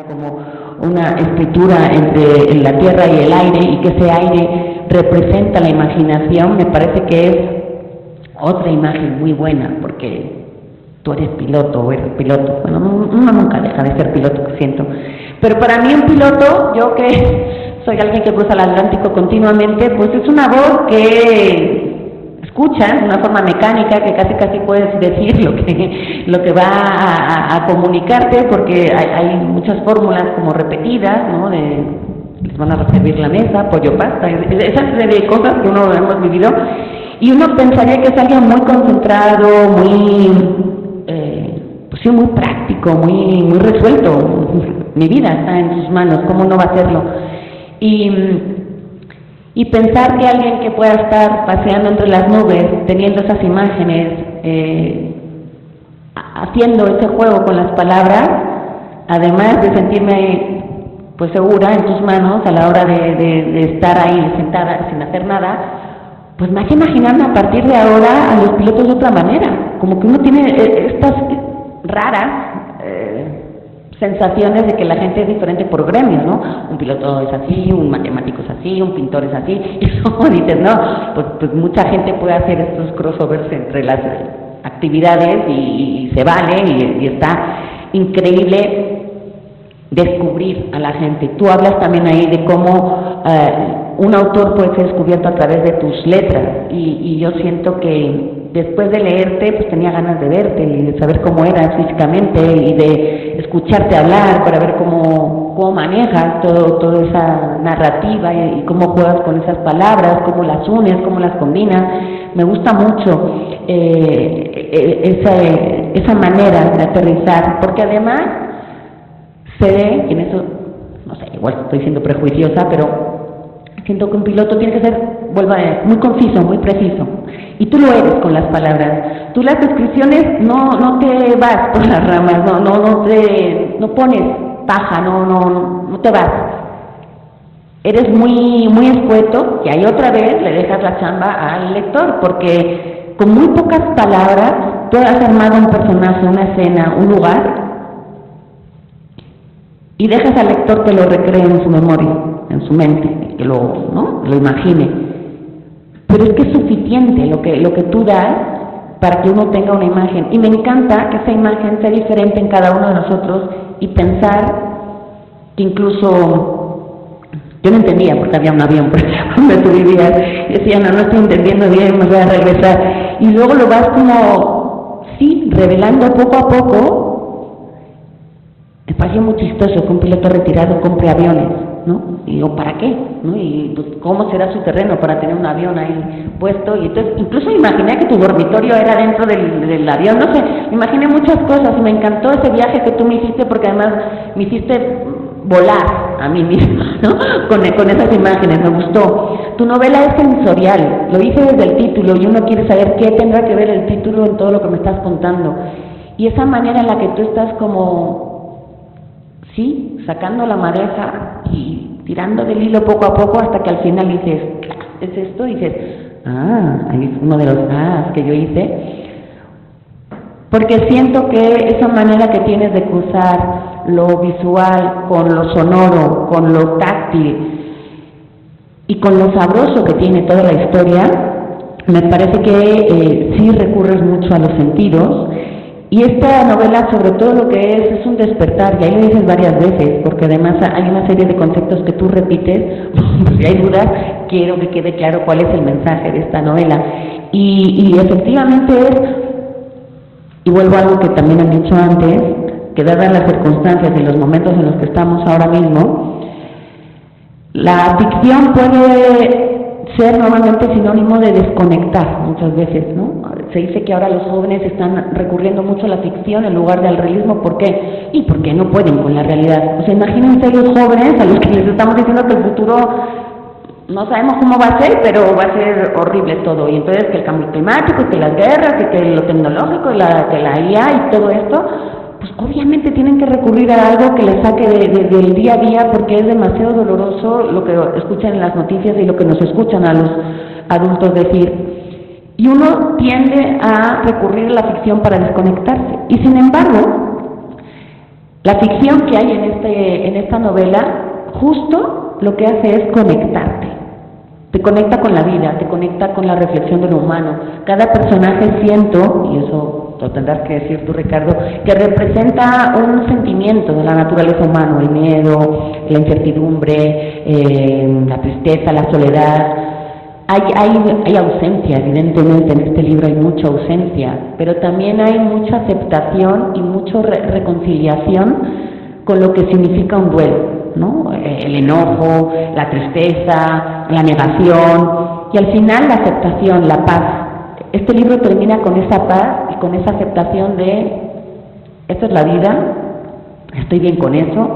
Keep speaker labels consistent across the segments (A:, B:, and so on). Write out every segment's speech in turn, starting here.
A: como una escritura entre la tierra y el aire, y que ese aire representa la imaginación, me parece que es otra imagen muy buena, porque tú eres piloto o eres piloto. Bueno, uno nunca deja de ser piloto, siento. Pero para mí un piloto, yo que soy alguien que cruza el Atlántico continuamente, pues es una voz que escuchas de una forma mecánica, que casi puedes decir lo que va a comunicarte, porque hay muchas fórmulas como repetidas, ¿no? Les van a servir la mesa, pollo, pasta, esa serie de cosas que uno hemos vivido, y uno pensaría que es alguien muy concentrado, pues sí, muy práctico, muy resuelto. Mi vida está en sus manos, ¿cómo no va a hacerlo? Y pensar que alguien que pueda estar paseando entre las nubes, teniendo esas imágenes, haciendo ese juego con las palabras, además de sentirme pues segura en tus manos a la hora de estar ahí sentada sin hacer nada, pues me hace imaginarme a partir de ahora a los pilotos de otra manera, como que uno tiene estas raras sensaciones de que la gente es diferente por gremios, ¿no? Un piloto es así, un matemático es así, un pintor es así, y luego dices, no, pues mucha gente puede hacer estos crossovers entre las actividades y se vale, y está increíble descubrir a la gente. Tú hablas también ahí de cómo un autor puede ser descubierto a través de tus letras, y yo siento que después de leerte, pues tenía ganas de verte y de saber cómo eras físicamente y de escucharte hablar para ver cómo manejas toda esa narrativa y cómo juegas con esas palabras, cómo las unes, cómo las combinas. Me gusta mucho esa manera de aterrizar, porque además se ve, y en eso, no sé, igual estoy siendo prejuiciosa, pero siento que un piloto tiene que ser, muy conciso, muy preciso, y tú lo eres con las palabras. Tú las descripciones no te vas por las ramas, no pones paja, no te vas. Eres muy escueto, y ahí otra vez le dejas la chamba al lector, porque con muy pocas palabras tú has armado un personaje, una escena, un lugar, y dejas al lector que lo recree en su memoria, en su mente, que lo imagine. Pero es que es suficiente lo que tú das para que uno tenga una imagen. Y me encanta que esa imagen sea diferente en cada uno de nosotros, y pensar que incluso yo no entendía porque había un avión, por ejemplo, donde tú vivías, y decía, no estoy entendiendo bien, me voy a regresar. Y luego lo vas como, sí, revelando poco a poco. Me pareció muy chistoso que un piloto retirado compre aviones, ¿no? Y digo, ¿para qué? ¿No? Y pues, ¿cómo será su terreno para tener un avión ahí puesto? Y entonces, incluso imaginé que tu dormitorio era dentro del avión, no sé, me imaginé muchas cosas, y me encantó ese viaje que tú me hiciste, porque además me hiciste volar a mí misma, ¿no? Con esas imágenes, me gustó. Tu novela es sensorial, lo hice desde el título, y uno quiere saber qué tendrá que ver el título en todo lo que me estás contando. Y esa manera en la que tú estás como, sí, sacando la madeja y tirando del hilo poco a poco, hasta que al final dices, ¿es esto? Y dices, ahí es uno de los que yo hice. Porque siento que esa manera que tienes de cruzar lo visual con lo sonoro, con lo táctil y con lo sabroso que tiene toda la historia, me parece que sí recurres mucho a los sentidos. Y esta novela, sobre todo, lo que es un despertar, y ahí lo dices varias veces, porque además hay una serie de conceptos que tú repites. Si hay dudas, quiero que quede claro cuál es el mensaje de esta novela. Y efectivamente es, y vuelvo a algo que también han dicho antes, que dadas las circunstancias y los momentos en los que estamos ahora mismo, la ficción puede ser normalmente sinónimo de desconectar muchas veces, ¿no? Se dice que ahora los jóvenes están recurriendo mucho a la ficción en lugar del realismo. ¿Por qué? Y porque no pueden con la realidad. O sea, imagínense los jóvenes a los que les estamos diciendo que el futuro no sabemos cómo va a ser, pero va a ser horrible todo. Y entonces que el cambio climático, que las guerras, que lo tecnológico, que la IA y todo esto, pues obviamente tienen que recurrir a algo que les saque del día a día, porque es demasiado doloroso lo que escuchan en las noticias y lo que nos escuchan a los adultos decir. Y uno tiende a recurrir a la ficción para desconectarse. Y sin embargo, la ficción que hay esta novela justo lo que hace es conectarte. Te conecta con la vida, te conecta con la reflexión de lo humano. Cada personaje siento, y eso lo tendrás que decir tú, Ricardo, que representa un sentimiento de la naturaleza humana, el miedo, la incertidumbre, la tristeza, la soledad. Hay ausencia, evidentemente en este libro hay mucha ausencia, pero también hay mucha aceptación y mucha reconciliación con lo que significa un duelo, ¿no? El enojo, la tristeza, la negación y al final la aceptación, la paz. Este libro termina con esa paz y con esa aceptación de esta es la vida, estoy bien con eso,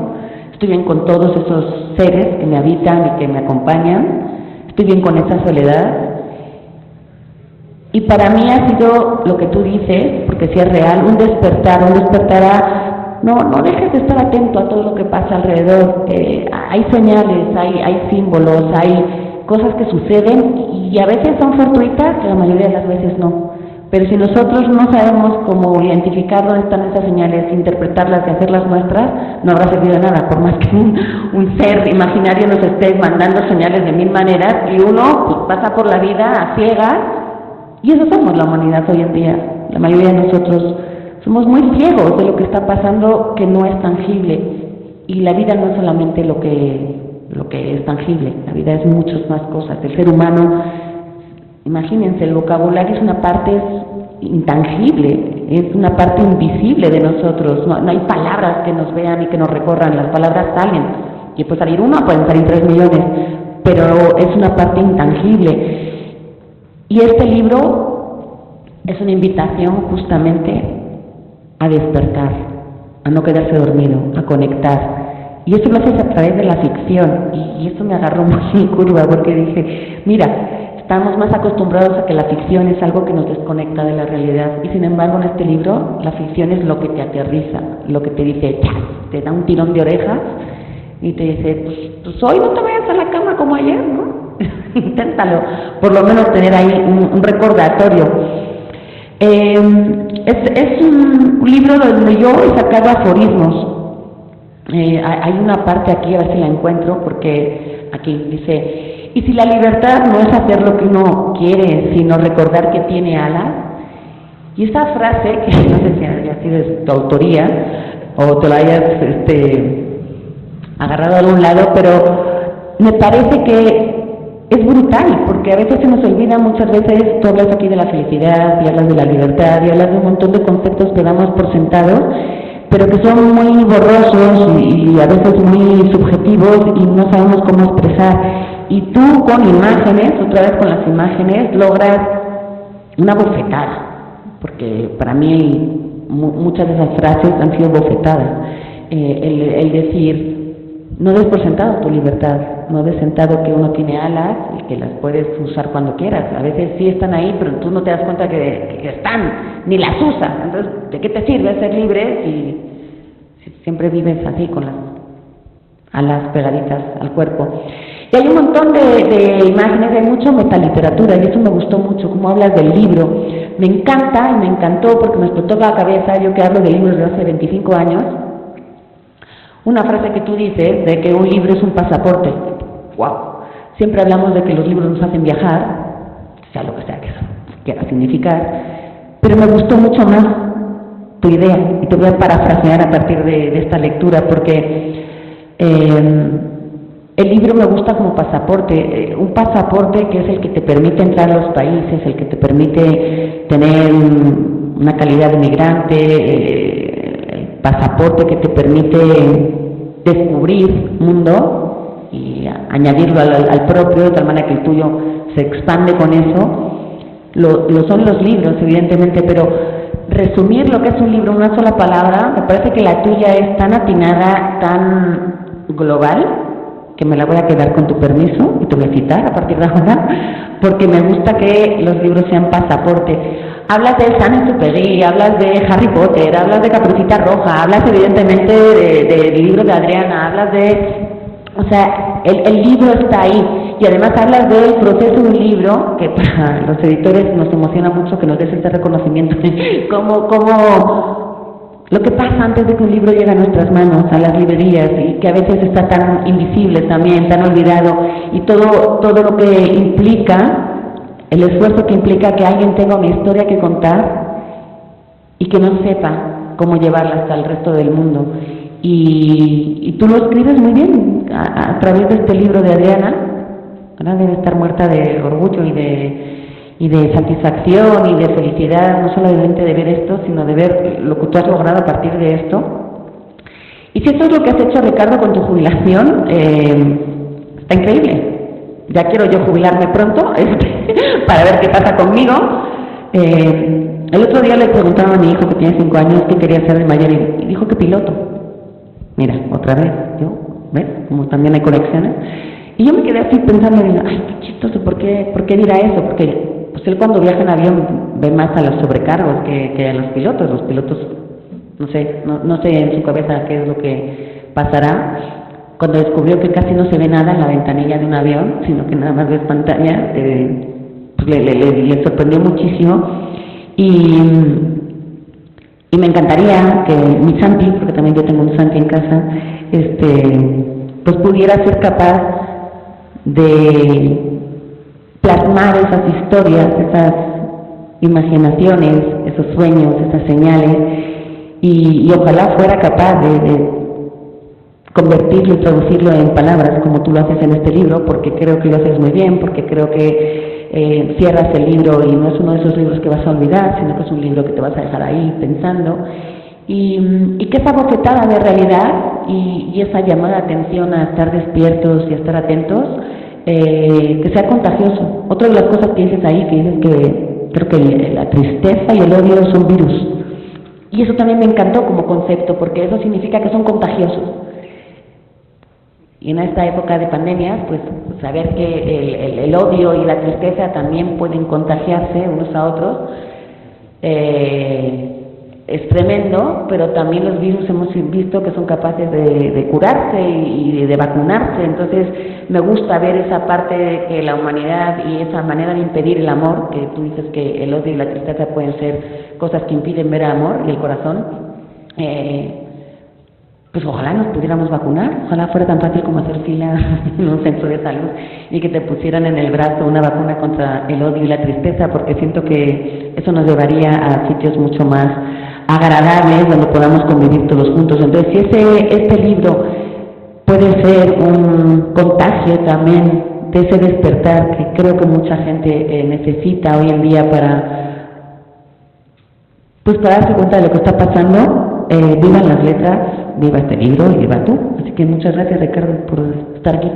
A: estoy bien con todos esos seres que me habitan y que me acompañan, estoy bien con esa soledad. Y para mí ha sido lo que tú dices, porque si es real, un despertar a no dejes de estar atento a todo lo que pasa alrededor. Hay señales, hay símbolos, hay cosas que suceden y a veces son fortuitas, la mayoría de las veces no. Pero si nosotros no sabemos cómo identificar dónde están esas señales, interpretarlas y hacerlas nuestras, no habrá servido de nada, por más que un ser imaginario nos esté mandando señales de mil maneras y uno pues, pasa por la vida a ciegas, y eso somos la humanidad hoy en día. La mayoría de nosotros somos muy ciegos de lo que está pasando que no es tangible, y la vida no es solamente lo que es tangible, la vida es muchas más cosas. El ser humano, imagínense, el vocabulario es una parte intangible, es una parte invisible de nosotros, no hay palabras que nos vean y que nos recorran, las palabras salen, y puede salir una, pueden salir 3 millones, pero es una parte intangible. Y este libro es una invitación justamente a despertar, a no quedarse dormido, a conectar. Y eso lo haces a través de la ficción, y eso me agarró muy en curva, porque dije, mira, estamos más acostumbrados a que la ficción es algo que nos desconecta de la realidad, y sin embargo en este libro la ficción es lo que te aterriza, lo que te dice, te da un tirón de orejas y te dice, pues hoy no te vayas a la cama como ayer, ¿no? Inténtalo, por lo menos tener ahí un recordatorio. Es un libro donde yo he sacado aforismos. Hay una parte aquí, a ver si la encuentro, porque aquí dice, y si la libertad no es hacer lo que uno quiere, sino recordar que tiene alas. Y esa frase, que no sé si haya sido de tu autoría o te la hayas agarrado de algún lado, pero me parece que es brutal, porque a veces se nos olvida, muchas veces tú hablas aquí de la felicidad y hablas de la libertad y hablas de un montón de conceptos que damos por sentados, pero que son muy borrosos y a veces muy subjetivos y no sabemos cómo expresar. Y tú con imágenes, otra vez con las imágenes, logras una bofetada, porque para mí muchas de esas frases han sido bofetadas. El decir, no des por sentado tu libertad, no des sentado que uno tiene alas y que las puedes usar cuando quieras. A veces sí están ahí, pero tú no te das cuenta que están, ni las usas. Entonces, ¿de qué te sirve ser libre si siempre vives así, con las alas pegaditas al cuerpo? Y hay un montón de imágenes, hay mucha metaliteratura, y eso me gustó mucho, como hablas del libro. Me encanta y me encantó porque me explotó la cabeza, yo que hablo de libros de hace 25 años, una frase que tú dices de que un libro es un pasaporte. ¡Wow! Siempre hablamos de que los libros nos hacen viajar, sea lo que sea que eso quiera significar, pero me gustó mucho más tu idea, y te voy a parafrasear a partir de esta lectura, porque el libro me gusta como pasaporte, un pasaporte que es el que te permite entrar a los países, el que te permite tener una calidad de migrante, el pasaporte que te permite descubrir mundo y añadirlo al propio, de tal manera que el tuyo se expande con eso. Lo son los libros, evidentemente, pero resumir lo que es un libro en una sola palabra, me parece que la tuya es tan atinada, tan global, que me la voy a quedar con tu permiso y te voy a citar a partir de ahora, porque me gusta que los libros sean pasaporte. Hablas de Saint-Exupéry, hablas de Harry Potter, hablas de Caperucita Roja, hablas evidentemente del libro de Adriana, hablas de... O sea, el libro está ahí, y además hablas del proceso de un libro, que para los editores nos emociona mucho que nos des este reconocimiento, cómo lo que pasa antes de que un libro llegue a nuestras manos, a las librerías, y que a veces está tan invisible también, tan olvidado, y todo lo que implica, el esfuerzo que implica que alguien tenga una historia que contar y que no sepa cómo llevarla hasta el resto del mundo. Y tú lo escribes muy bien a través de este libro de Adriana. Ahora debe estar muerta de orgullo y de satisfacción y de felicidad, no solamente de ver esto, sino de ver lo que tú has logrado a partir de esto. Y si eso es lo que has hecho, Ricardo, con tu jubilación, está increíble. Ya quiero yo jubilarme pronto para ver qué pasa conmigo. El otro día le preguntaba a mi hijo, que tiene 5 años, qué quería ser de mayor, y dijo que piloto. Mira, otra vez, ¿ves? Como también hay conexiones. Y yo me quedé así pensando, ay, qué chistoso, ¿por qué dirá eso? Porque pues él cuando viaja en avión ve más a los sobrecargos que a los pilotos. Los pilotos, no sé en su cabeza qué es lo que pasará. Cuando descubrió que casi no se ve nada en la ventanilla de un avión, sino que nada más ves pantalla, pues le sorprendió muchísimo. Y me encantaría que mi Santi, porque también yo tengo un Santi en casa, pues pudiera ser capaz de plasmar esas historias, esas imaginaciones, esos sueños, esas señales, y ojalá fuera capaz de convertirlo y traducirlo en palabras como tú lo haces en este libro, porque creo que lo haces muy bien, porque creo que cierras el libro y no es uno de esos libros que vas a olvidar, sino que es un libro que te vas a dejar ahí pensando, y que esa bofetada de realidad y esa llamada de atención a estar despiertos y a estar atentos, que sea contagioso. Otra de las cosas que dices ahí, que dices que creo que la tristeza y el odio son virus, y eso también me encantó como concepto, porque eso significa que son contagiosos. Y en esta época de pandemias, pues saber que el odio y la tristeza también pueden contagiarse unos a otros, es tremendo, pero también los virus hemos visto que son capaces de curarse y de vacunarse. Entonces me gusta ver esa parte de que la humanidad y esa manera de impedir el amor, que tú dices que el odio y la tristeza pueden ser cosas que impiden ver el amor y el corazón, pues ojalá nos pudiéramos vacunar, ojalá fuera tan fácil como hacer fila en un centro de salud y que te pusieran en el brazo una vacuna contra el odio y la tristeza, porque siento que eso nos llevaría a sitios mucho más agradables donde podamos convivir todos juntos. Entonces, si este libro puede ser un contagio también de ese despertar que creo que mucha gente necesita hoy en día para darse cuenta de lo que está pasando, vivan las letras, viva este libro y viva tú. Así que muchas gracias, Ricardo, por estar aquí.